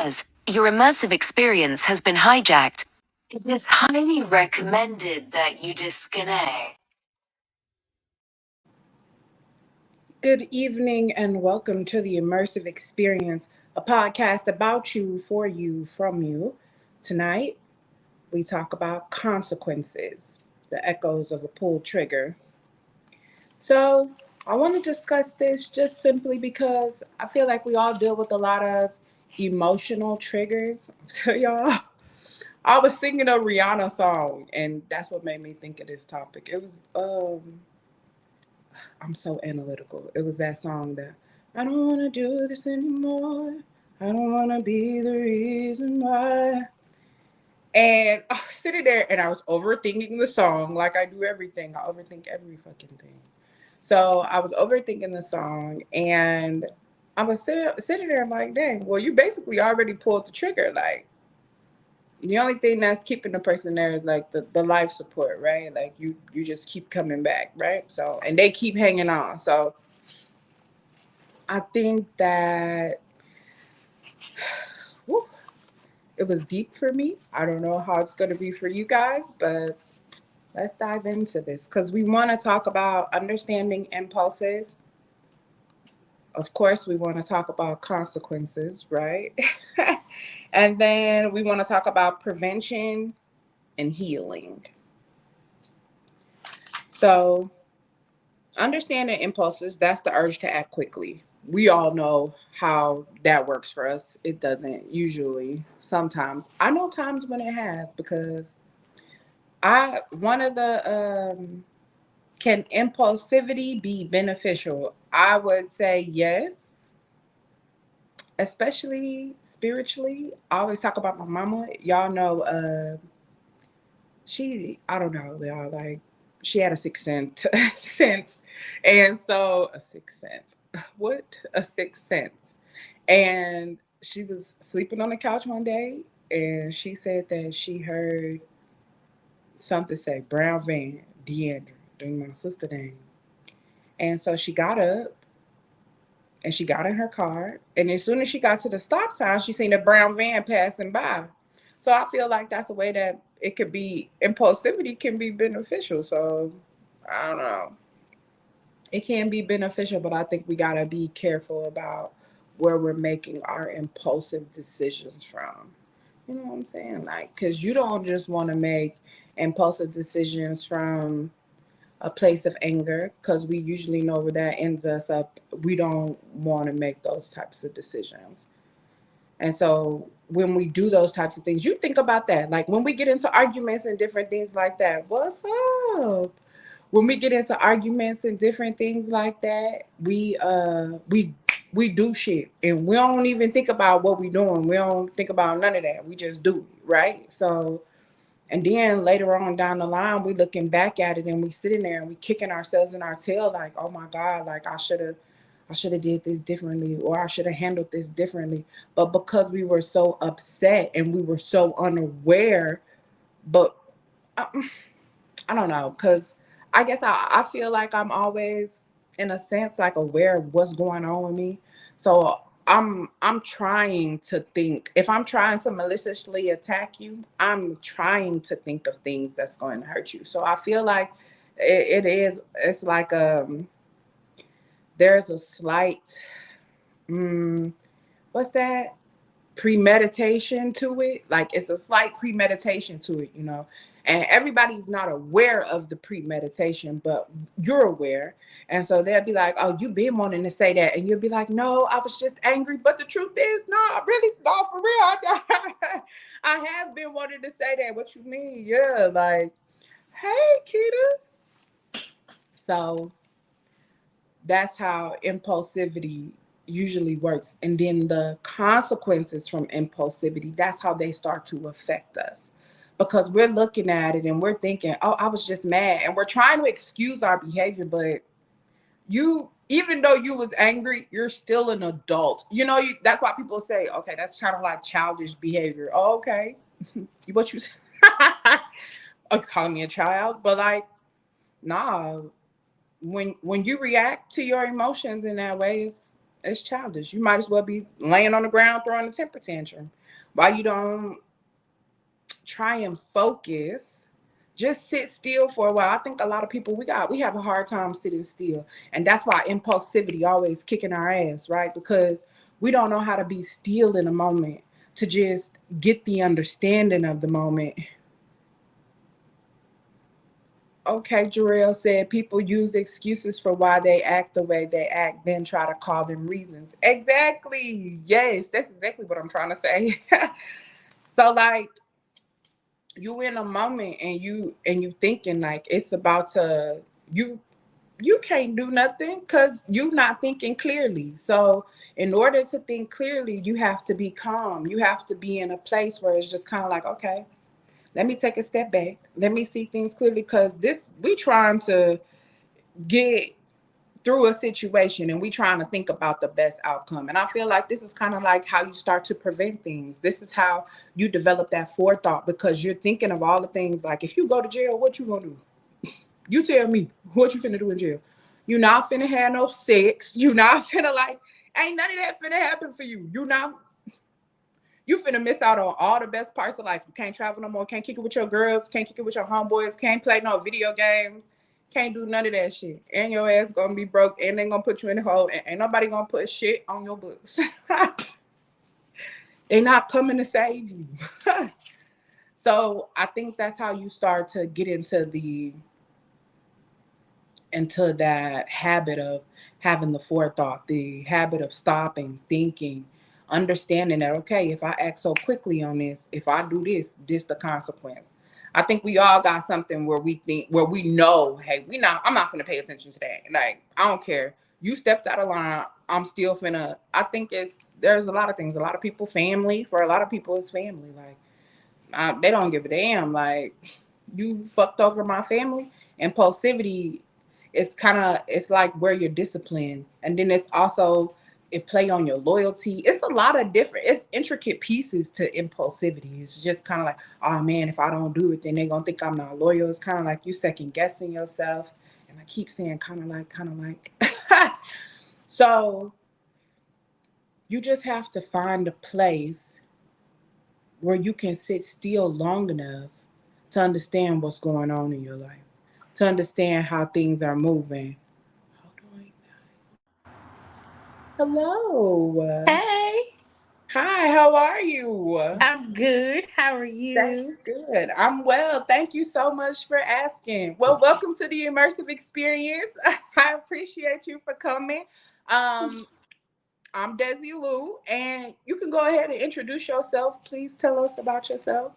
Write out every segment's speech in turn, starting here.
says, your immersive experience has been hijacked. It is highly recommended that you disconnect. Good evening and welcome to the Immersive Experience, a podcast about you, for you, from you. Tonight, we talk about consequences, the echoes of a pulled trigger. So, I want to discuss this just simply because I feel like we all deal with a lot of emotional triggers. So, y'all, I was singing a Rihanna song, and that's what made me think of this topic. I'm so analytical. It was that song that I don't want to do this anymore. I don't want to be the reason why. And I was sitting there and I was overthinking the song like I do everything. I overthink every fucking thing. So I was overthinking the song and I was sitting there like, dang, well, you basically already pulled the trigger. Like, the only thing that's keeping the person there is like the life support, right? Like you just keep coming back, right? So and they keep hanging on. So I think that whew, it was deep for me. I don't know how it's going to be for you guys, but let's dive into this because we want to talk about understanding impulses. Of course, we want to talk about consequences, right? And then we want to talk about prevention and healing. So, understanding impulses, that's the urge to act quickly. We all know how that works for us. It doesn't usually, sometimes. I know times when it has because one of can impulsivity be beneficial? I would say yes, especially spiritually. I always talk about my mama. Y'all know, I don't know, y'all, like, she had a sixth sense, sense. And so, a sixth sense. What? A sixth sense. And she was sleeping on the couch one day and she said that she heard something say Brown Van, Deandra, doing my sister name. And so she got up and she got in her car. And as soon as she got to the stop sign, she seen a brown van passing by. So I feel like that's a way that it could be impulsivity can be beneficial. So I don't know. It can be beneficial, but I think we gotta be careful about where we're making our impulsive decisions from. You know what I'm saying? Like, because you don't just want to make impulsive decisions from a place of anger, because we usually know where that ends us up. We don't want to make those types of decisions. And so when we do those types of things, you think about that. Like when we get into arguments and different things like that, what's up? When we get into arguments and different things like that, we do shit and we don't even think about what we're doing. We don't think about none of that. We just do it, right? So and then later on down the line, we looking back at it and we sitting there and we kicking ourselves in our tail like, oh my God, like I should have did this differently or I should have handled this differently. But because we were so upset and we were so unaware, but I, I don't know, because I guess I feel like I'm always in a sense like aware of what's going on with me. So I'm trying to think. If I'm trying to maliciously attack you, I'm trying to think of things that's going to hurt you. So I feel like it's like there's a slight what's that, premeditation to it. Like it's a slight premeditation to it, you know. And everybody's not aware of the premeditation, but you're aware. And so they'll be like, oh, you've been wanting to say that. And you'll be like, no, I was just angry. But the truth is, no, really, no, for real. I have been wanting to say that. What you mean? Yeah, like, hey, Kita. So that's how impulsivity usually works. And then the consequences from impulsivity, that's how they start to affect us. Because we're looking at it and we're thinking, oh, I was just mad. And we're trying to excuse our behavior, but even though you was angry, you're still an adult. You know, that's why people say, okay, that's kind of like childish behavior. Oh, okay. What you calling me a child? But like, nah, when you react to your emotions in that way, It's childish. You might as well be laying on the ground throwing a temper tantrum. Why you don't try and focus? Just sit still for a while. I think a lot of people we have a hard time sitting still, and that's why impulsivity always kicking our ass, right? Because we don't know how to be still in a moment to just get the understanding of the moment. Okay, Jarrell said people use excuses for why they act the way they act, then try to call them reasons. Exactly. Yes, that's exactly what I'm trying to say. So like you in a moment and you thinking like it's about to you you can't do nothing because you not thinking clearly. So in order to think clearly, you have to be calm. You have to be in a place where it's just kind of like, okay, let me take a step back. Let me see things clearly because this we trying to get through a situation and we trying to think about the best outcome. And I feel like this is kind of like how you start to prevent things. This is how you develop that forethought because you're thinking of all the things like if you go to jail, what you gonna do? You tell me what you finna do in jail. You not finna have no sex. You not finna like ain't none of that finna happen for you. You finna miss out on all the best parts of life. You can't travel no more, can't kick it with your girls, can't kick it with your homeboys, can't play no video games, can't do none of that shit. And your ass gonna be broke and they gonna put you in the hole and ain't nobody gonna put shit on your books. They not coming to save you. So I think that's how you start to get into that habit of having the forethought, the habit of stopping, thinking, understanding that okay, if I act so quickly on this, if I do this the consequence. I think we all got something where we think where we know, hey, I'm not finna pay attention to that. Like, I don't care. You stepped out of line, I'm still finna I think there's a lot of things. A lot of people family, for a lot of people it's family. Like they don't give a damn. Like you fucked over my family. Impulsivity, it's like where you're disciplined, and then it's also it play on your loyalty. It's a lot of different. It's intricate pieces to impulsivity. It's just kind of like, oh man, if I don't do it, then they're gonna think I'm not loyal. It's kind of like you second guessing yourself, and I keep saying kind of like. So you just have to find a place where you can sit still long enough to understand what's going on in your life, to understand how things are moving. Hello. Hey, Hi, how are you? I'm good. How are That's you? good. I'm well. Thank you so much for asking. Well, welcome to the immersive experience. I appreciate you for coming. Um, I'm Desi Lou, and you can go ahead and introduce yourself. Please tell us about yourself.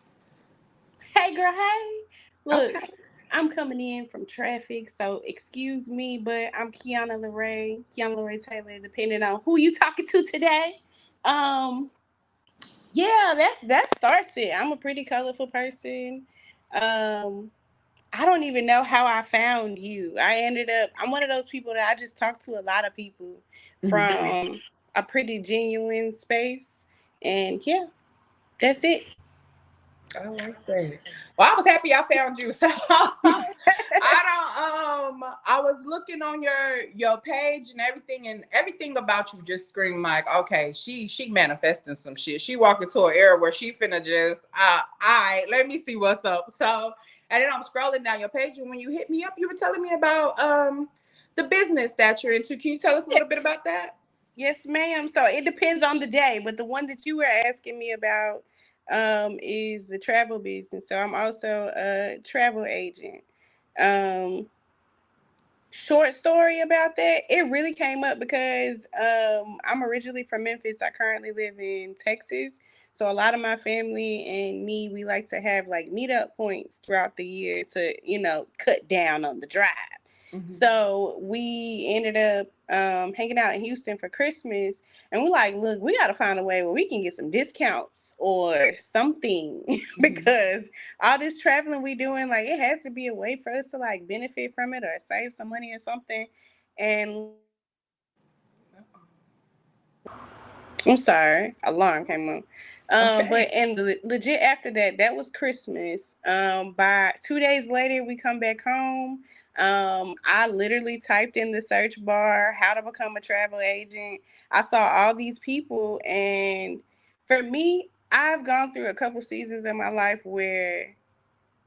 Hey, girl. Hey. Look, Okay. I'm coming in from traffic, so excuse me, but I'm Kiana Lorraine Taylor, depending on who you talking to today. Um, yeah, that starts it. I'm a pretty colorful person. Um, I don't even know how I found you. I'm one of those people that I just talk to a lot of people Mhm. from a pretty genuine space. And yeah, that's it. I like that. Well, I was happy I found you. So I was looking on your page and everything about you just screamed like, okay, she manifesting some shit. She walking to an era where she finna just all right, let me see what's up. So and then I'm scrolling down your page and when you hit me up, you were telling me about the business that you're into. Can you tell us a little bit about that? Yes, ma'am. So it depends on the day, but the one that you were asking me about is the travel business. So I'm also a travel agent. Um, Short story about that, it really came up because I'm originally from Memphis. I currently live in Texas. So a lot of my family and me, we like to have like meetup points throughout the year to, cut down on the drive. Mm-hmm. So we ended up hanging out in Houston for Christmas, and we're like, look, we got to find a way where we can get some discounts or something Mm-hmm. because all this traveling we doing, like it has to be a way for us to like benefit from it or save some money or something. And I'm sorry, alarm came on. But Okay. and legit after that, that was Christmas. By 2 days later, we come back home. I literally typed in the search bar how to become a travel agent. I saw all these people, and for me, I've gone through a couple seasons in my life where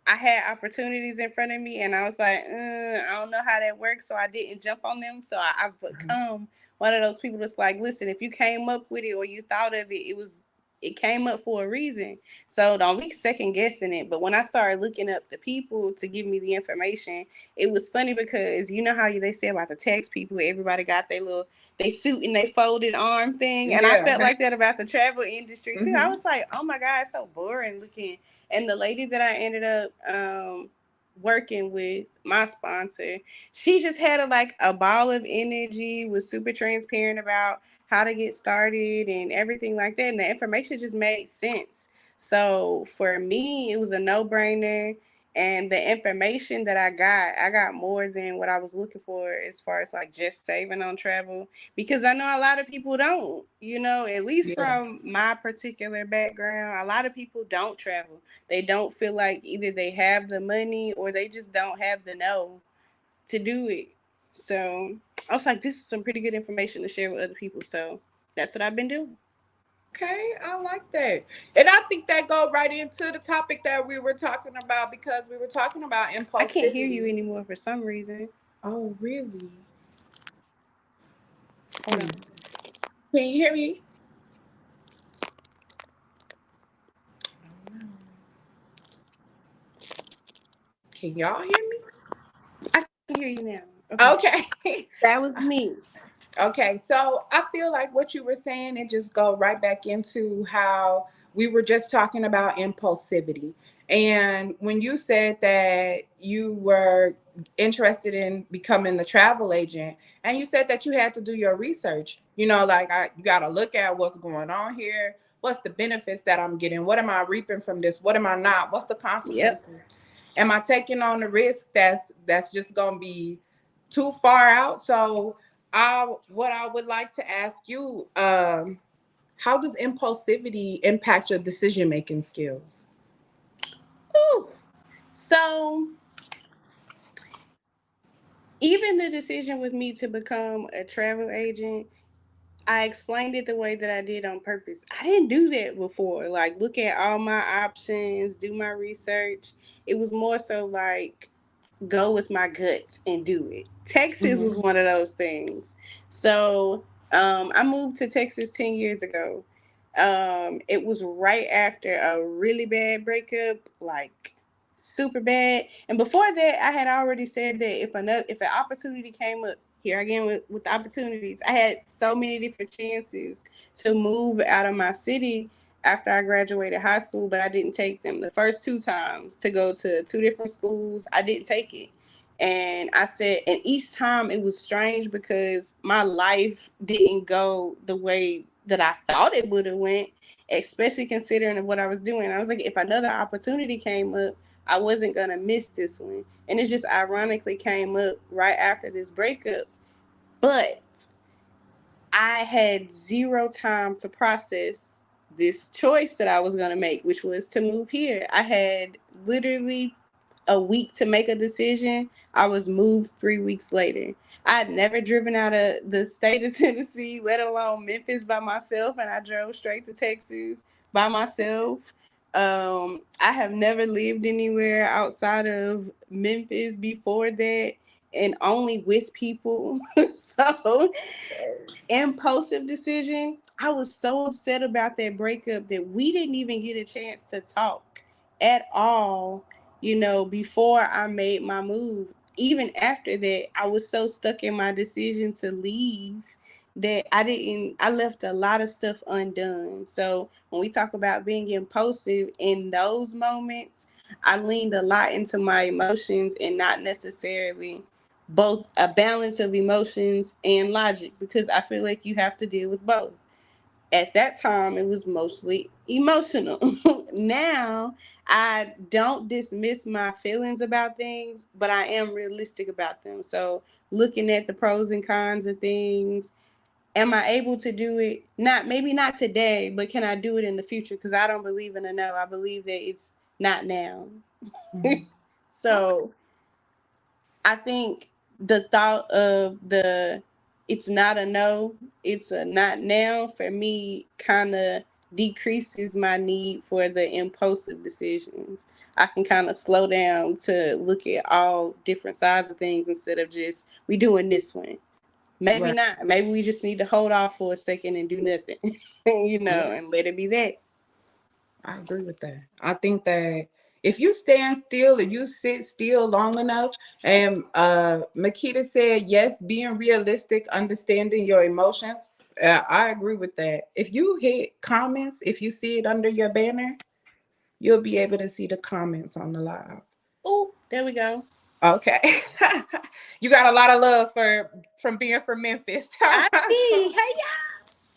I had opportunities in front of me, and I was like, I don't know how that works, so I didn't jump on them. So I've become one of those people that's like, listen, if you came up with it or you thought of it, it came up for a reason. So don't be second guessing it. But when I started looking up the people to give me the information, it was funny because you know how they say about the tax people, everybody got their little they suit and they folded arm thing, and I Yeah. felt like that about the travel industry too. I Hmm. was like, oh my god, it's so boring looking. And the lady that I ended up working with, my sponsor, she just had a ball of energy, was super transparent about how to get started and everything like that. And the information just made sense. So for me, it was a no brainer. And the information that I got more than what I was looking for as far as like just saving on travel, because I know a lot of people don't, at least Yeah. from my particular background, a lot of people don't travel. They don't feel like either they have the money or they just don't have the know to do it. So I was like, this is some pretty good information to share with other people. So that's what I've been doing. Okay, I like that. And I think that go right into the topic that we were talking about, because we were talking about I can't hear you impulsivity. anymore for some reason. Oh, really? Hold Hmm. on. Can you hear me? Can y'all hear me? I can hear you now. Okay. Okay. That was me. Okay, so I feel like what you were saying, it just go right back into how we were just talking about impulsivity. And when you said that you were interested in becoming the travel agent, and you said that you had to do your research, you got to look at what's going on here. What's the benefits that I'm getting? What am I reaping from this? What am I not? What's the Yep. consequences? Am I taking on the risk that's just going to be too far out? So what I would like to ask you, how does impulsivity impact your decision making skills? Ooh. So even the decision with me to become a travel agent, I explained it the way that I did on purpose. I didn't do that before. Like, look at all my options, do my research. It was more so like, go with my guts and do it. Texas was Mm-hmm. one of those things. So I moved to Texas 10 years ago. It was right after a really bad breakup, like super bad. And before that, I had already said that if an opportunity came up, here again with the opportunities, I had so many different chances to move out of my city after I graduated high school, but I didn't take them. The first two times to go to two different schools, I didn't take it. And I said, and each time it was strange because my life didn't go the way that I thought it would have went, especially considering what I was doing. I was like, if another opportunity came up, I wasn't gonna miss this one. And it just ironically came up right after this breakup. But I had zero time to process this choice that I was going to make, which was to move here. I had literally a week to make a decision. I was moved 3 weeks later. I had never driven out of the state of Tennessee, let alone Memphis by myself, and I drove straight to Texas by myself. I have never lived anywhere outside of Memphis before that, and only with people. So impulsive decision. I was so upset about that breakup that we didn't even get a chance to talk at all, before I made my move. Even after that, I was so stuck in my decision to leave that I left a lot of stuff undone. So when we talk about being impulsive in those moments, I leaned a lot into my emotions and not necessarily both a balance of emotions and logic, because I feel like you have to deal with both. At that time, it was mostly emotional. Now, I don't dismiss my feelings about things, but I am realistic about them. So, looking at the pros and cons of things, am I able to do it? Not maybe not today, but can I do it in the future? Because I don't believe in a no. I believe that it's not now. Mhm. Okay. So I think the thought of the it's not a no, it's a not now for me kind of decreases my need for the impulsive decisions. I can kind of slow down to look at all different sides of things instead of just we doing this one. Maybe Right. not. Maybe we just need to hold off for a second and do nothing, Yeah, and let it be that. I agree with that. I think that if you stand still or you sit still long enough, and Makita said, yes, being realistic, understanding your emotions. I agree with that. If you hit comments, if you see it under your banner, you'll be able to see the comments on the live. Oh, there we go. Okay. You got a lot of love for from being from Memphis. I see.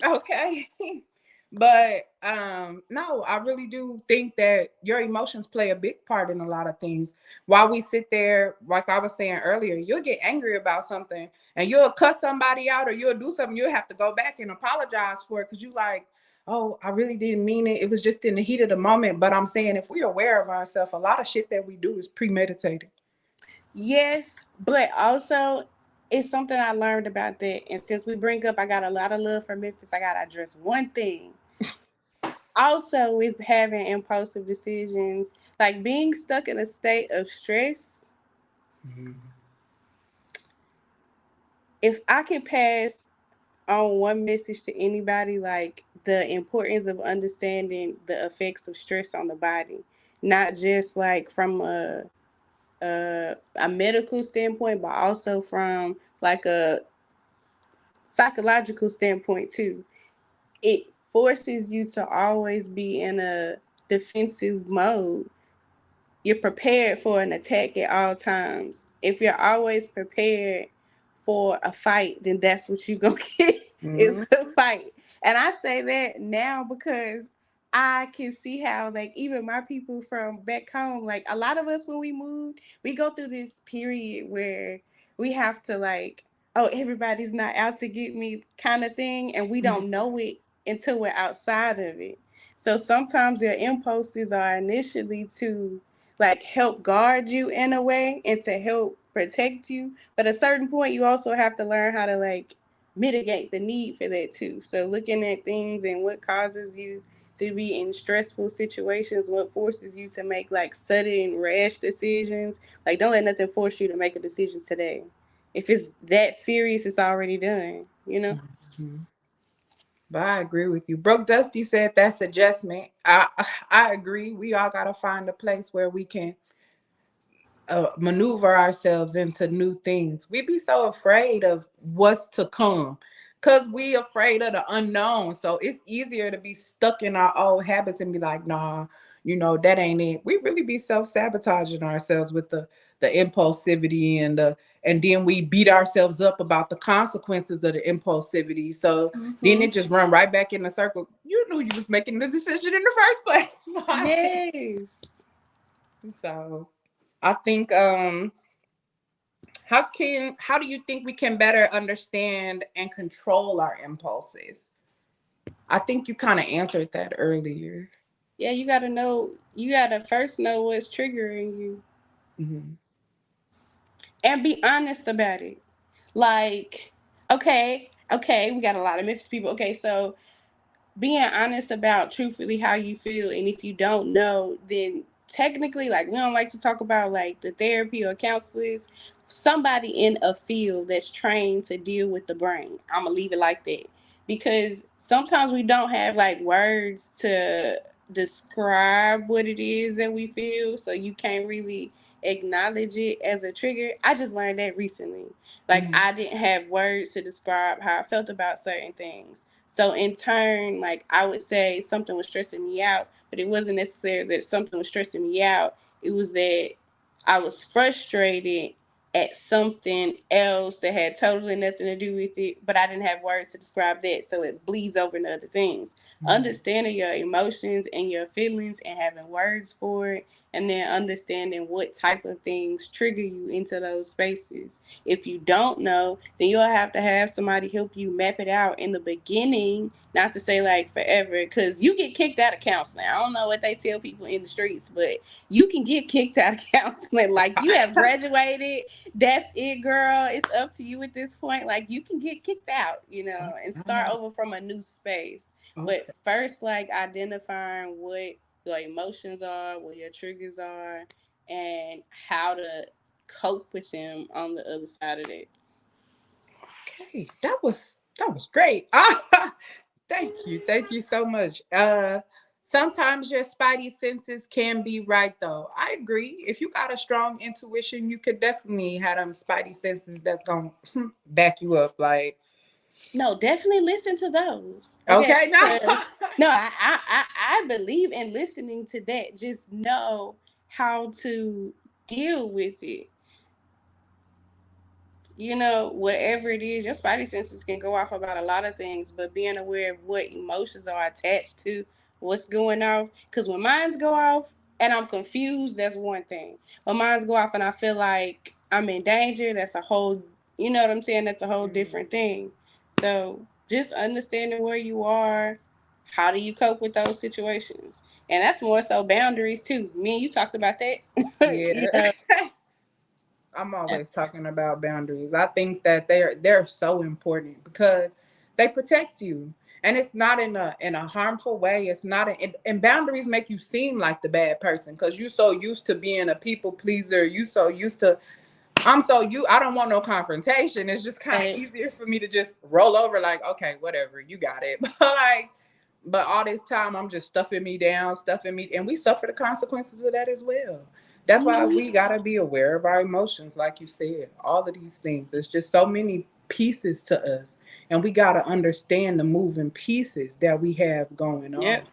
Hey, Okay. But no, I really do think that your emotions play a big part in a lot of things. While we sit there, like I was saying earlier, you'll get angry about something and you'll cuss somebody out or you'll do something, you'll have to go back and apologize for it because you like, oh, I really didn't mean it. It was just in the heat of the moment. But I'm saying if we're aware of ourselves, a lot of shit that we do is premeditated. yes, but also it's something I learned about that. And since we bring up, I got a lot of love for Memphis. I gotta address one thing. Also, with having impulsive decisions, like being stuck in a state of stress. Mhm. If I could pass on one message to anybody, like the importance of understanding the effects of stress on the body, not just like from a medical standpoint, but also from like a psychological standpoint too. It forces you to always be in a defensive mode. You're prepared for an attack at all times. If you're always prepared for a fight, then that's what you're going to get is Mhm. a fight. And I say that now because I can see how, like, even my people from back home, like, a lot of us when we moved, we go through this period where we have to, like, oh, everybody's not out to get me kind of thing. And we Mhm. don't know it until we're outside of it. So sometimes your impulses are initially to like help guard you in a way and to help protect you. But at a certain point, you also have to learn how to like mitigate the need for that too. So looking at things and what causes you to be in stressful situations, what forces you to make like sudden rash decisions. Like don't let nothing force you to make a decision today. If it's that serious, it's already done. Mhm. But I agree with you. Broke Dusty said that's adjustment. I agree. We all gotta find a place where we can maneuver ourselves into new things. We be so afraid of what's to come because we afraid of the unknown. So it's easier to be stuck in our old habits and be like, nah, that ain't it. We really be self-sabotaging ourselves with the impulsivity and then we beat ourselves up about the consequences of the impulsivity. So then Mm-hmm. it just run right back in the circle. You knew you was making the decision in the first place. Like, Yes. so I think how do you think we can better understand and control our impulses? I think you kind of answered that earlier. Yeah, you gotta first know what's triggering you Hmm. and be honest about it. Like, okay, we got a lot of Memphis people. Okay, so being honest about truthfully how you feel, and if you don't know, then technically, like, we don't like to talk about like the therapy or counselors, somebody in a field that's trained to deal with the brain. I'm gonna leave it like that because sometimes we don't have like words to describe what it is that we feel, so you can't really acknowledge it as a trigger. I just learned that recently. Like, Hmm. I didn't have words to describe how I felt about certain things. So in turn, like, I would say something was stressing me out, but it wasn't necessarily that something was stressing me out. It was that I was frustrated at something else that had totally nothing to do with it, but I didn't have words to describe that, so it bleeds over into other things. Understanding your emotions and your feelings and having words for it, and then understanding what type of things trigger you into those spaces. If you don't know, then you'll have to have somebody help you map it out in the beginning, not to say like forever, because you get kicked out of counseling. I don't know what they tell people in the streets, but you can get kicked out of counseling. Like, you have graduated, That's it, girl. It's up to you at this point. Like, you can get kicked out, and start over from a new space. But Okay. first, like, identifying what your emotions are, what your triggers are, and how to cope with them on the other side of it. Okay. That was great. Thank you so much. Sometimes your spidey senses can be right though. I agree. If you got a strong intuition, you could definitely have them spidey senses that's gonna back you up. Like, No, definitely listen to those. Okay, okay, now because no, I believe in listening to that. Just know how to deal with it. Whatever it is, your spidey senses can go off about a lot of things, but being aware of what emotions are attached to what's going off. Because when mines go off and I'm confused, that's one thing. When mines go off and I feel like I'm in danger, that's a whole, you know what I'm saying? That's a whole different thing. So just understanding where you are, how do you cope with those situations? And that's more so boundaries too. Me and you talked about that. you yeah. know, I'm always talking about boundaries. I think that they're so important because they protect you. And it's not in a harmful way. It's not and boundaries make you seem like the bad person because you're so used to being a people pleaser. You so used to I don't want no confrontation. It's just kind of easier for me to just roll over like, okay, whatever, you got it. But all this time I'm just stuffing me down, stuffing me, and we suffer the consequences of that as well. That's why we gotta be aware of our emotions, like you said. All of these things. It's just so many pieces to us, and we gotta understand the moving pieces that we have going on. yep.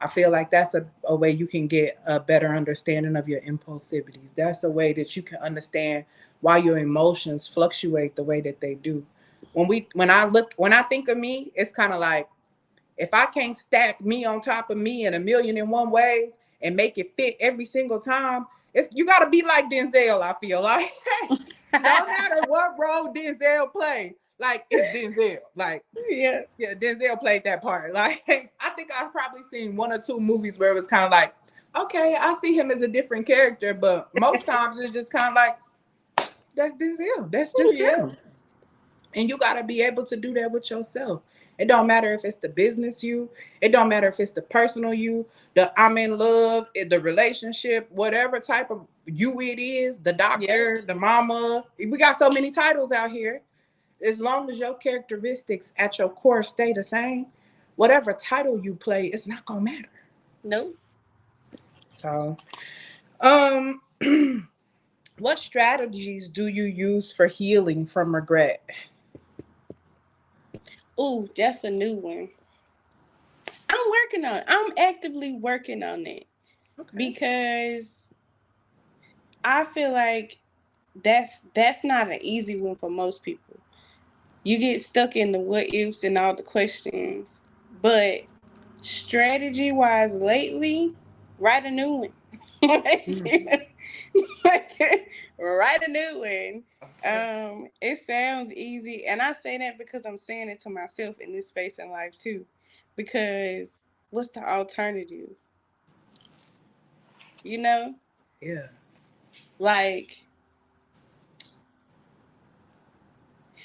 I feel like that's a way you can get a better understanding of your impulsivities. That's a way that you can understand why your emotions fluctuate the way that they do. When I think of me, it's kind of like if I can't stack me on top of me in a million and one ways and make it fit every single time, it's you got to be like Denzel. I feel like no matter what role Denzel play, like it's Denzel. Like yeah. yeah, Denzel played that part. Like I think I've probably seen one or two movies where it was kind of like, okay, I see him as a different character, but most times it's just kind of like that's Denzel. That's just Yeah. him. And you got to be able to do that with yourself. It don't matter if it's the business you, it don't matter if it's the personal you, the I'm in love, the relationship, whatever type of you it is, the Yep. doctor, the mama. We got so many titles out here. As long as your characteristics at your core stay the same, whatever title you play, it's not gonna matter. Nope. So, um, what strategies do you use for healing from regret? Ooh, that's a new one. I'm actively working on it Okay. because I feel like that's not an easy one for most people. You get stuck in the what ifs and all the questions. But strategy wise lately, write a new one. Mm, Write a new one. okay. It sounds easy, and I say that because I'm saying it to myself in this space in life too. Because what's the alternative? You know, Yeah. like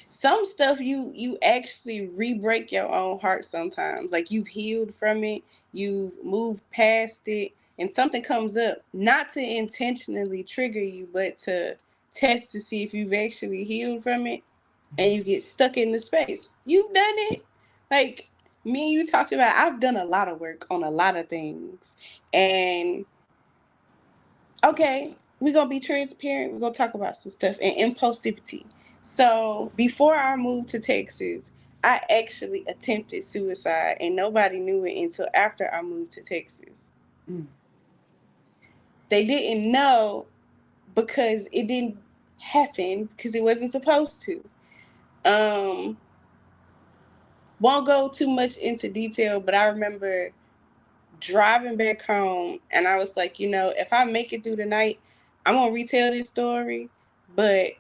some stuff you actually re-break your own heart sometimes. Like you've healed from it, you've moved past it, and something comes up, not to intentionally trigger you, but to test to see if you've actually healed from it, and you get stuck in the space. You've done it. Like me and you talked about, I've done a lot of work on a lot of things. And okay, we're gonna be transparent. We're gonna talk about some stuff and impulsivity. So before I moved to Texas, I actually attempted suicide, and nobody knew it until after I moved to Texas. Mm, They didn't know because it didn't happen because it wasn't supposed to. Um, won't go too much into detail, but I remember driving back home and I was like, if I make it through the night, I'm gonna retell this story, but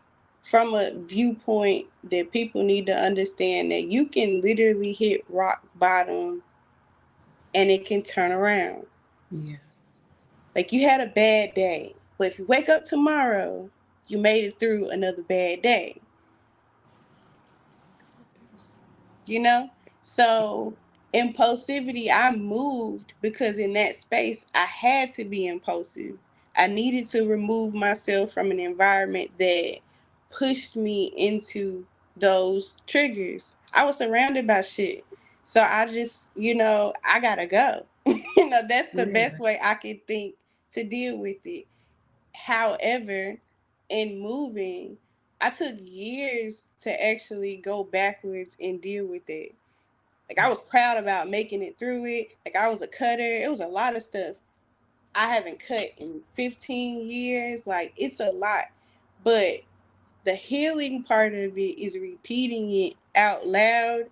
from a viewpoint that people need to understand that you can literally hit rock bottom and it can turn around. yeah. Like you had a bad day, but if you wake up tomorrow, You made it through another bad day. You know? So impulsivity, I moved because in that space I had to be impulsive. I needed to remove myself from an environment that pushed me into those triggers. I was surrounded by shit. So I just, I gotta go. That's the Yeah. best way I could think to deal with it. However, in moving, I took years to actually go backwards and deal with it. Like I was proud about making it through it. Like I was a cutter. It was a lot of stuff. I haven't cut in 15 years. Like it's a lot. But the healing part of it is repeating it out loud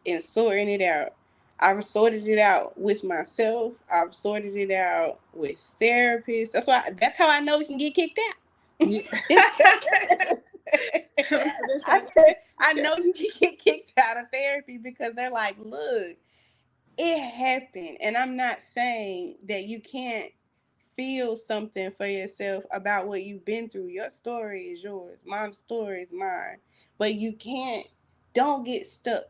and sorting it out. I've sorted it out with myself. I've sorted it out with therapists. That's how I know you can get kicked out. Yeah. I, I know you can get kicked out of therapy because they're like, look, it happened. And I'm not saying that you can't feel something for yourself about what you've been through. Your story is yours. My story is mine. But don't get stuck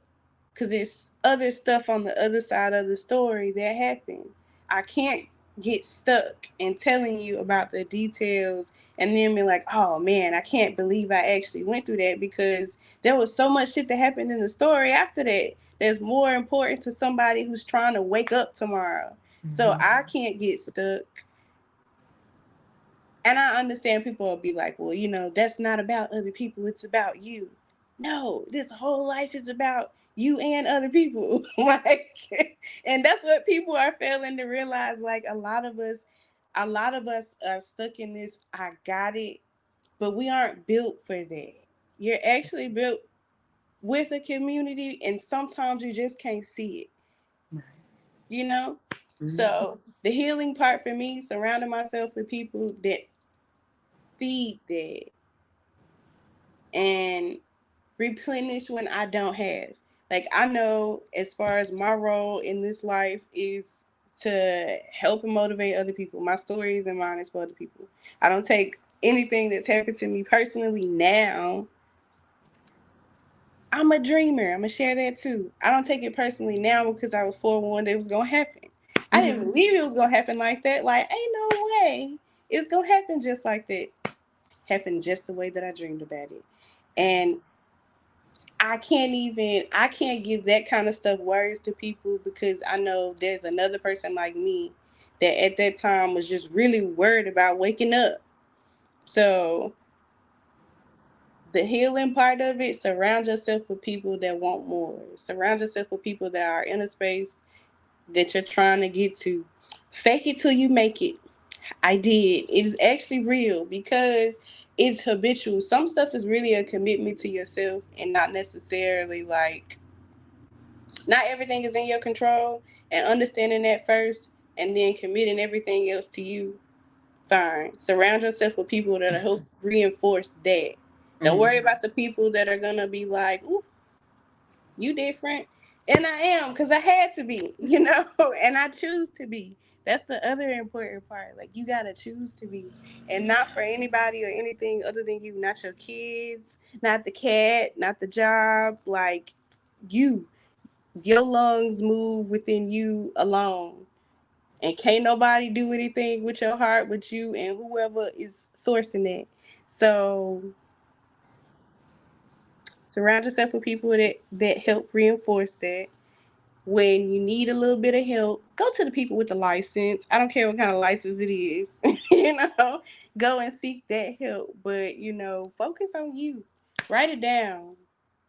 because there's other stuff on the other side of the story that happened. I can't get stuck in telling you about the details and then be like, oh man, I can't believe I actually went through that because there was so much shit that happened in the story after that that's more important to somebody who's trying to wake up tomorrow. So Mhm. I can't get stuck. And I understand people will be like, well, that's not about other people, it's about you. No, this whole life is about you and other people. And that's what people are failing to realize. Like a lot of us are stuck in this, I got it, but we aren't built for that. You're actually built with a community, and sometimes you just can't see it, Right. you know? Mhm. So the healing part for me, surrounding myself with people that feed that and replenish when I don't have. Like I know as far as my role in this life is to help and motivate other people. My stories and mine is for other people. I don't take anything that's happened to me personally now. I'm a dreamer. I'm gonna share that too. I don't take it personally now because I was forewarned that it was gonna happen. I didn't Mhm. believe it was gonna happen like that. Like, ain't no way it's gonna happen just like that. Happen just the way that I dreamed about it. And I can't give that kind of stuff words to people because I know there's another person like me that at that time was just really worried about waking up. So the healing part of it, surround yourself with people that want more. Surround yourself with people that are in a space that you're trying to get to. Fake it till you make it. I did. It is actually real because it's habitual. Some stuff is really a commitment to yourself and not necessarily like not everything is in your control, and understanding that first and then committing everything else to you. Fine. Surround yourself with people that'll help reinforce that. Don't worry Mhm. about the people that are gonna be like, ooh, you different. And I am, because I had to be, and I choose to be. That's the other important part. Like you gotta choose to be. And not for anybody or anything other than you, not your kids, not the cat, not the job, like you. Your lungs move within you alone. And can't nobody do anything with your heart but you and whoever is sourcing it. So surround yourself with people that help reinforce that. When you need a little bit of help, go to the people with the license. I don't care what kind of license it is. you know, go and seek that help. But, focus on you. Write it down.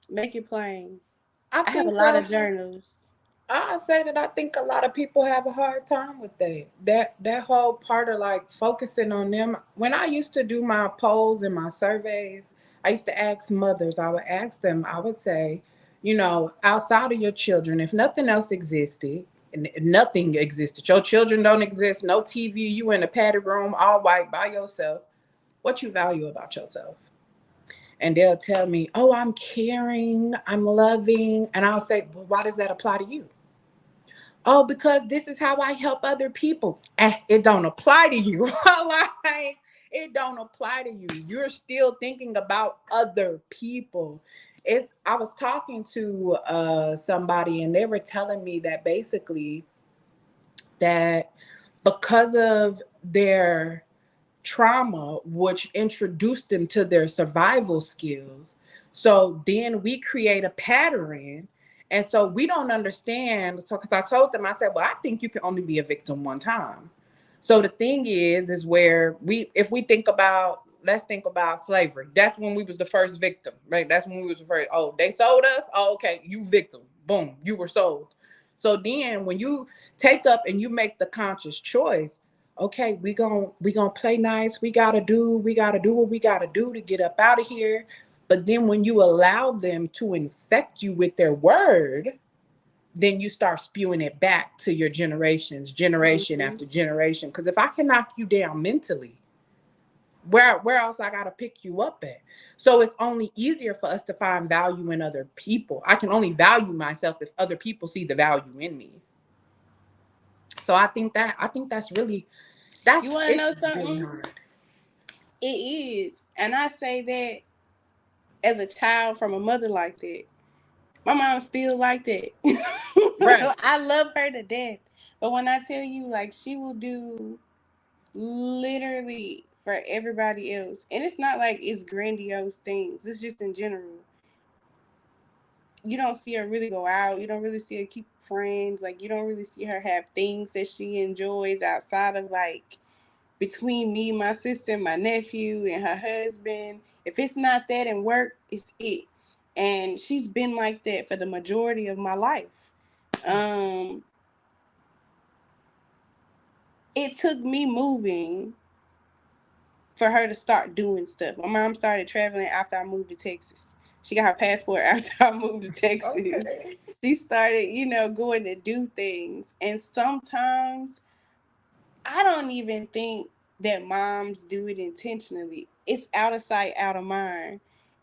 Make it plain. I I have a think lot of journals. I say that I think a lot of people have a hard time with that. That whole part of like focusing on them. When I used to do my polls and my surveys, I used to ask mothers. I would ask them. I would say, outside of your children, if nothing else existed, nothing existed. Your children don't exist. No TV. You in a padded room, all white by yourself. What you value about yourself? And they'll tell me, "Oh, I'm caring. I'm loving," and I'll say, "Well, why does that apply to you?" Oh, because this is how I help other people. It don't apply to you. Like, it don't apply to you. You're still thinking about other people. I was talking to somebody, and they were telling me that basically that because of their trauma, which introduced them to their survival skills. So then we create a pattern. And so we don't understand. So, because I told them, I said, well, I think you can only be a victim one time. So the thing is where if we think about, let's think about slavery. That's when we was the first victim, right? That's when we was the first, oh, they sold us. Oh, okay, you victim. Boom, you were sold. So then when you take up and you make the conscious choice, okay, we gonna play nice. We gotta do what we gotta do to get up out of here. But then when you allow them to infect you with their word, then you start spewing it back to your generation after generation. Because if I can knock you down mentally, where else I gotta pick you up at? So it's only easier for us to find value in other people. I can only value myself if other people see the value in me. So I think that's really that's You want to it's know really something? hard. It is. And I say that as a child from a mother like that. My mom's still like that. Right. I love her to death. But when I tell you, like, she will do literally for everybody else. And it's not like it's grandiose things, it's just in general. You don't see her really go out. You don't really see her keep friends. Like, you don't really see her have things that she enjoys outside of, like, between me, my sister, my nephew, and her husband. If it's not that and work, it's it. And she's been like that for the majority of my life. Um, it took me moving for her to start doing stuff. My mom started traveling after I moved to Texas. She got her passport after I moved to Texas. Okay. She started, going to do things. And sometimes I don't even think that moms do it intentionally. It's out of sight, out of mind.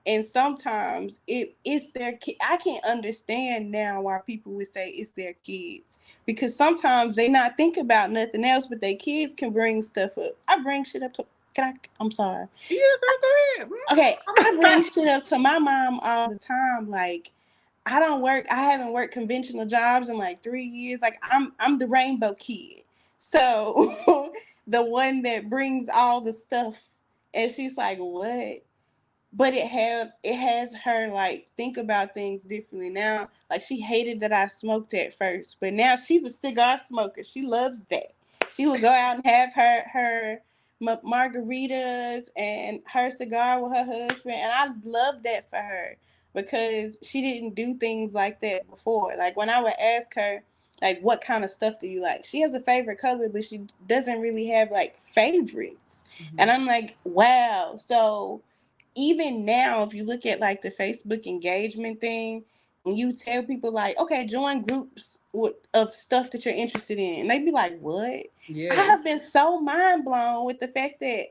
And sometimes it's their kid. I can understand now why people would say it's their kids, because sometimes they not think about nothing else, but their kids can bring stuff up. I bring shit up to. Can I? I'm sorry. Yeah, go ahead. Okay, I bring shit up to my mom all the time. Like, I don't work. I haven't worked conventional jobs in like 3 years. Like, I'm the rainbow kid. So the one that brings all the stuff, and she's like, "What?" But it has her like think about things differently now. Like, she hated that I smoked at first, but now she's a cigar smoker. She loves that. She would go out and have her margaritas and her cigar with her husband, and I love that for her because she didn't do things like that before. Like, when I would ask her, like, what kind of stuff do you like, she has a favorite color, but she doesn't really have like favorites. And I'm like, wow. So even now, if you look at like the Facebook engagement thing, and you tell people like, okay, join groups of stuff that you're interested in, and they be like, what? I Yeah. have been so mind blown with the fact that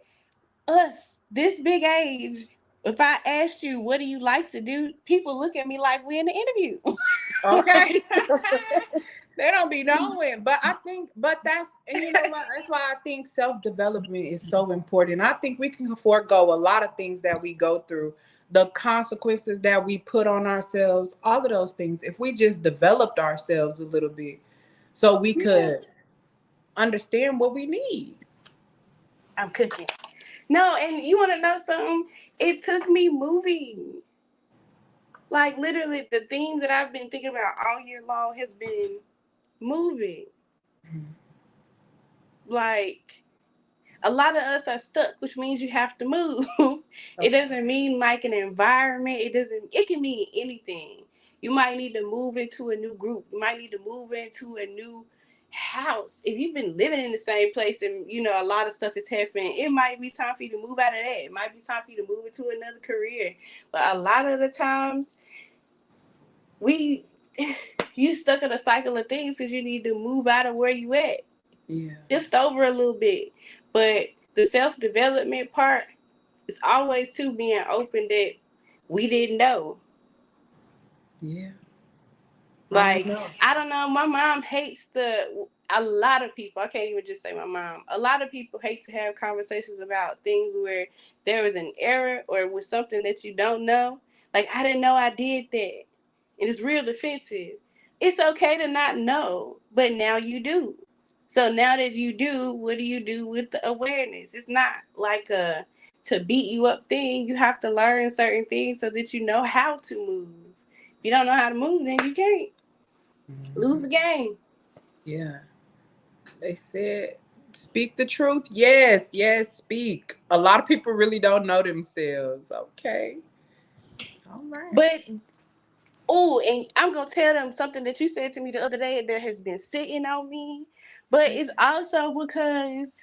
us, this big age, if I asked you, what do you like to do? People look at me like we're in an interview. Okay. They don't be knowing. But that's, and you know what? That's why I think self development is so important. I think we can forego a lot of things that we go through, the consequences that we put on ourselves, all of those things, if we just developed ourselves a little bit so we Yeah, could understand what we need. I'm cooking. No, and you want to know something? It took me moving. Like, literally, the theme that I've been thinking about all year long has been moving. Like, a lot of us are stuck, which means you have to move. It Okay. doesn't mean like an environment. It can mean anything. You might need to move into a new group. You might need to move into a new house. If you've been living in the same place and a lot of stuff is happening, it might be time for you to move out of that. It might be time for you to move into another career. But a lot of the times we you stuck in a cycle of things because you need to move out of where you at. Yeah. Shift over a little bit. But the self development part is always too being open that we didn't know. Yeah. I don't Like, know. I don't know. My mom hates the a lot of people, I can't even just say my mom, a lot of people hate to have conversations about things where there is an error or with something that you don't know. Like, I didn't know I did that. And it's real defensive. It's okay to not know, but now you do. So now that you do, what do you do with the awareness? It's not like a to beat you up thing. You have to learn certain things so that you know how to move. If you don't know how to move, then you can't. Lose the game. Yeah. They said, speak the truth. Yes, yes, speak. A lot of people really don't know themselves. Okay. All right. But oh, and I'm gonna tell them something that you said to me the other day that has been sitting on me. But it's also because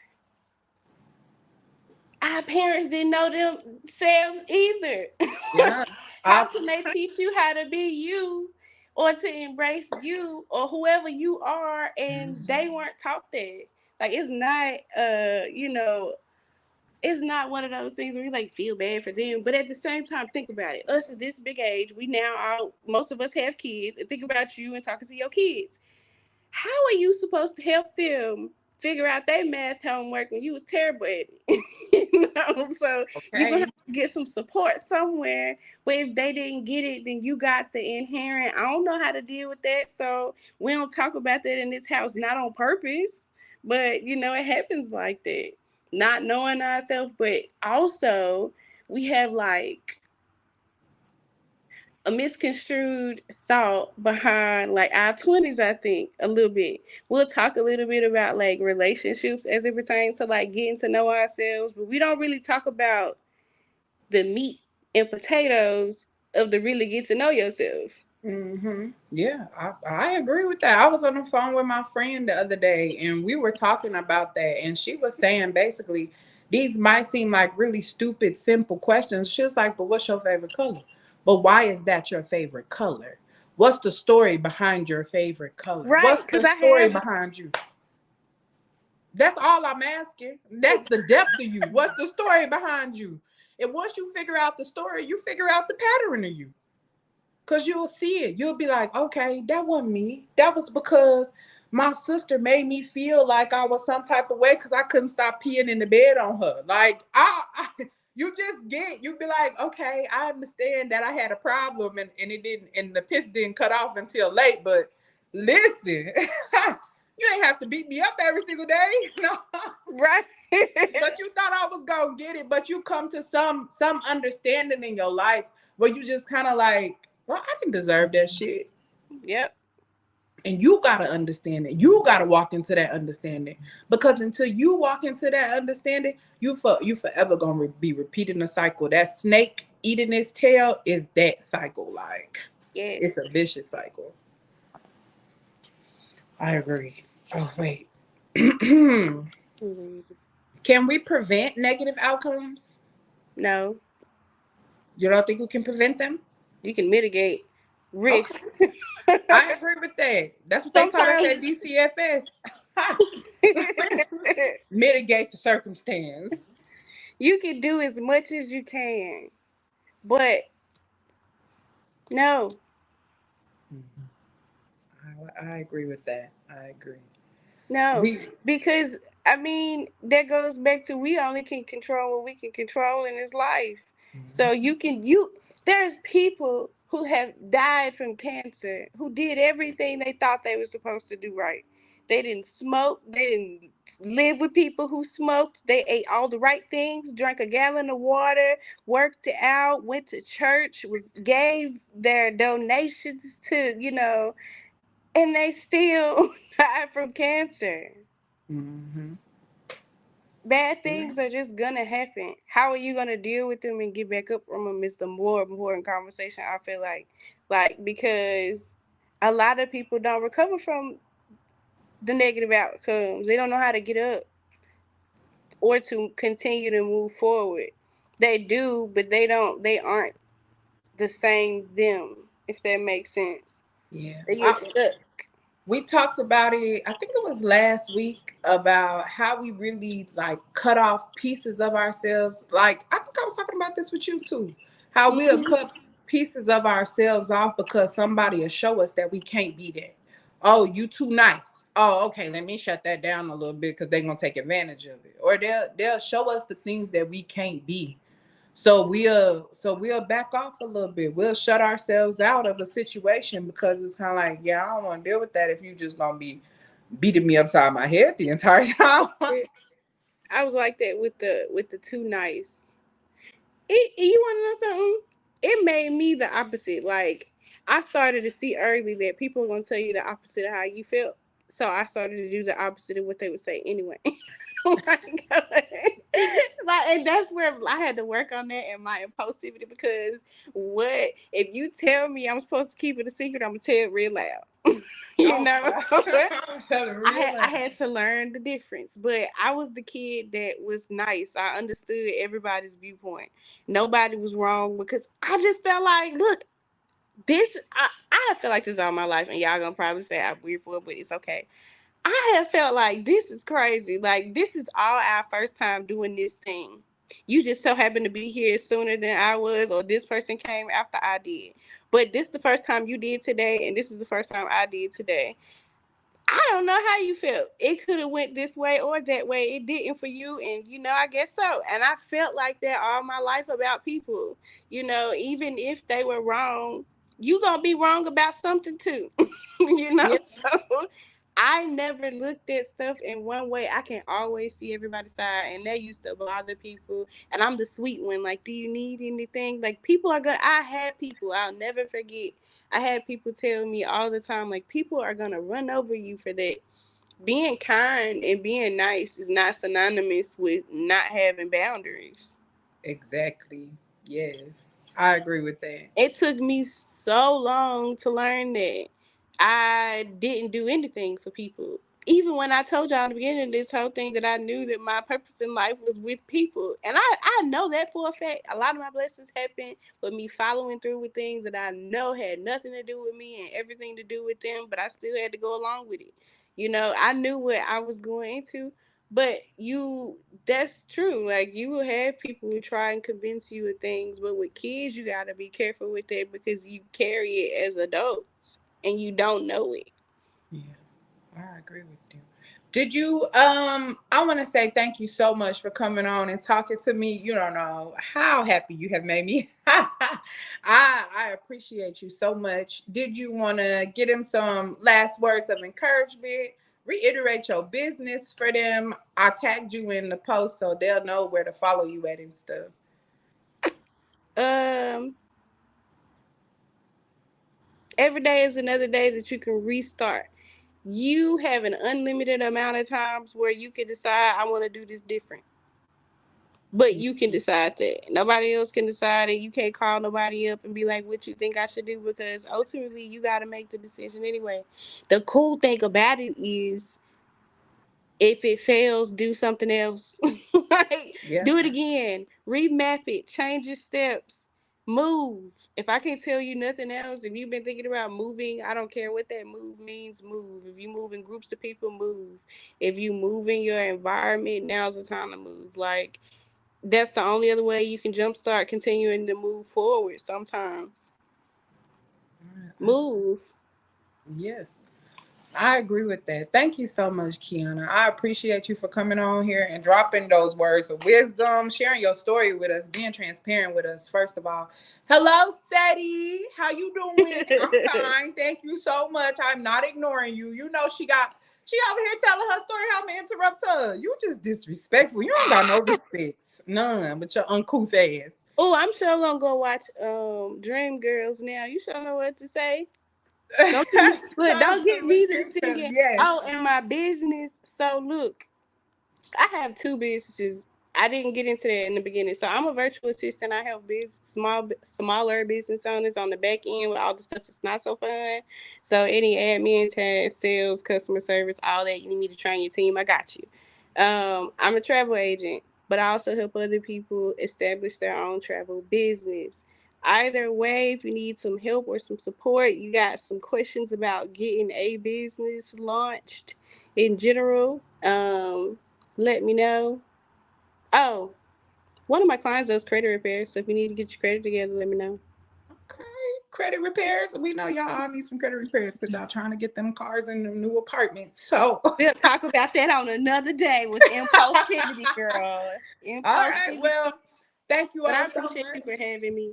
our parents didn't know themselves either. Yeah. How I, can they teach you how to be you or to embrace you or whoever you are and they weren't taught that? Like it's not it's not one of those things where you like feel bad for them. But at the same time, think about it. Us at this big age, we now all most of us have kids, and think about you and talking to your kids. How are you supposed to help them figure out their math homework when you was terrible at it? So you're gonna okay. have to get some support somewhere. But if they didn't get it, then you got the inherent. I don't know how to deal with that, so we don't talk about that in this house. Not on purpose, but it happens like that. Not knowing ourselves, but also we have like a misconstrued thought behind like our 20s, I think, a little bit. We'll talk a little bit about like relationships as it pertains to like getting to know ourselves, but we don't really talk about the meat and potatoes of the really get to know yourself. Yeah, I agree with that. I was on the phone with my friend the other day and we were talking about that. And she was saying basically, these might seem like really stupid, simple questions. She was like, but what's your favorite color? But why is that your favorite color? What's the story behind your favorite color? Right, What's because the I story have behind you? That's all I'm asking. That's the depth of you. What's the story behind you? And once you figure out the story, you figure out the pattern of you. Cause you'll see it. You'll be like, okay, that wasn't me. That was because my sister made me feel like I was some type of way because I couldn't stop peeing in the bed on her. Like you just you be like, okay, I understand that I had a problem and it didn't, and the piss didn't cut off until late. But listen, you ain't have to beat me up every single day. No. right. But you thought I was gonna get it, but you come to some understanding in your life where you just kind of like, well, I didn't deserve that shit. Yep. And you gotta understand it. You gotta walk into that understanding because until you walk into that understanding, you forever gonna be repeating the cycle. That snake eating its tail is that cycle. Like Yes. it's a vicious cycle. I agree. Oh wait, can we prevent negative outcomes? No, You don't think we can prevent them? you can mitigate risk. Okay. I agree with that. That's what they taught us Sometimes at DCFS. Mitigate the circumstance. you can do as much as you can, but no. I agree with that. I agree. No, We because I mean that goes back to we only can control what we can control in this life. So there's people who have died from cancer who did everything they thought they were supposed to do right. They didn't smoke, they didn't live with people who smoked, they ate all the right things, drank a gallon of water, worked out, went to church, was gave their donations to, and they still died from cancer. mm-hmm. Bad Yeah. things are just gonna happen. How are you gonna deal with them and get back up from them is the more important conversation, I feel like because a lot of people don't recover from the negative outcomes. They don't know how to get up or to continue to move forward. They do, but they aren't the same them, if that makes sense. Yeah. They get stuck. We talked about it, I think it was last week, about how we really like cut off pieces of ourselves. Like I think I was talking about this with you too. How we'll Hmm. cut pieces of ourselves off because somebody will show us that we can't be that. Oh, you too nice. Oh, okay, let me shut that down a little bit because they're gonna take advantage of it. Or they'll show us the things that we can't be. So we'll back off a little bit. We'll shut ourselves out of a situation because it's kind of like, yeah, I don't want to deal with that if you just gonna be beating me upside my head the entire time. I was like that with the too nice. You want to know something? It made me the opposite. Like I started to see early that people were gonna tell you the opposite of how you felt. So I started to do the opposite of what they would say anyway. like, and that's where I had to work on that and my impulsivity because what if you tell me I'm supposed to keep it a secret? I'm gonna tell it real loud. you Oh, know. I'm telling real I loud. had to learn the difference, but I was the kid that was nice. I understood everybody's viewpoint. Nobody was wrong because I just felt like, look, I feel like this all my life, and y'all gonna probably say I'm weird for it, but it's okay. I have felt like this is crazy. Like this is all our first time doing this thing. You just so happen to be here sooner than I was, or this person came after I did. But this is the first time you did today, and this is the first time I did today. I don't know how you felt. It could have went this way or that way. It didn't for you, and I guess so. And I felt like that all my life about people. Even if they were wrong, you gonna be wrong about something too. Yeah, So I never looked at stuff in one way. I can always see everybody's side, and that used to bother people. And I'm the sweet one. Like, do you need anything? Like, people are gonna. I had people. I'll never forget. I had people tell me all the time, like, people are gonna run over you for that. Being kind and being nice is not synonymous with not having boundaries. exactly. Yes, I agree with that. It took me so long to learn that I didn't do anything for people. Even when I told y'all in the beginning of this whole thing that I knew that my purpose in life was with people. And I know that for a fact. A lot of my blessings happened with me following through with things that I know had nothing to do with me and everything to do with them, but I still had to go along with it. I knew what I was going into, but that's true. Like, you will have people who try and convince you of things, but with kids, you got to be careful with that because you carry it as adults and you don't know it. Yeah, I agree with you. Did you I want to say thank you so much for coming on and talking to me. You don't know how happy you have made me. I appreciate you so much. Did you want to get him some last words of encouragement? Reiterate your business for them. I tagged you in the post so they'll know where to follow you at and stuff. Um, every day is another day that you can restart. You have an unlimited amount of times where you can decide, I want to do this different. But you can decide that. Nobody else can decide it. You can't call nobody up and be like, what you think I should do? Because ultimately, you got to make the decision anyway. The cool thing about it is, if it fails, do something else. Like, Yeah. do it again. Remap it. Change your steps. Move. If I can't tell you nothing else, if you've been thinking about moving, I don't care what that move means, move. If you move in groups of people, move. If you move in your environment, now's the time to move. Like, that's the only other way you can jumpstart continuing to move forward sometimes. Move. Yes. I agree with that. Thank you so much, Kiana. I appreciate you for coming on here and dropping those words of wisdom, sharing your story with us, being transparent with us. First of all, hello, Seti. How you doing? I'm fine. Thank you so much. I'm not ignoring you. You know she over here telling her story. How I'm gonna interrupt her? You just disrespectful. You don't got no respect, none. But your uncouth ass. Oh, I'm sure gonna go watch Dream Girls now. You sure know what to say. Don't get me look, don't get me to singing. Yes. Oh, and my business. So look, I have two businesses. I didn't get into that in the beginning. So I'm a virtual assistant. I help smaller business owners on the back end with all the stuff that's not so fun. So any admin tasks, sales, customer service, all that you need me to train your team, I got you. I'm a travel agent, but I also help other people establish their own travel business. Either way, if you need some help or some support, you got some questions about getting a business launched in general, let me know. Oh, one of my clients does credit repair, so if you need to get your credit together, let me know. Okay, credit repairs. We know y'all all need some credit repairs because y'all trying to get them cars in the new apartments. So we'll talk about that on another day with impulsivity, girl. all right. Impulsivity. Well, thank you But I all so appreciate much. you for having me.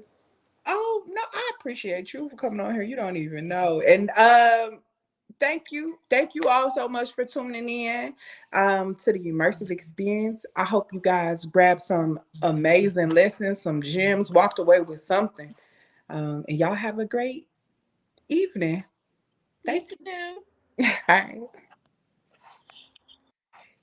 Oh no, I appreciate you for coming on here. You don't even know. And thank you all so much for tuning in to the immersive experience. I hope you guys grabbed some amazing lessons, some gems, walked away with something. And y'all have a great evening. You Thank too. you. All right.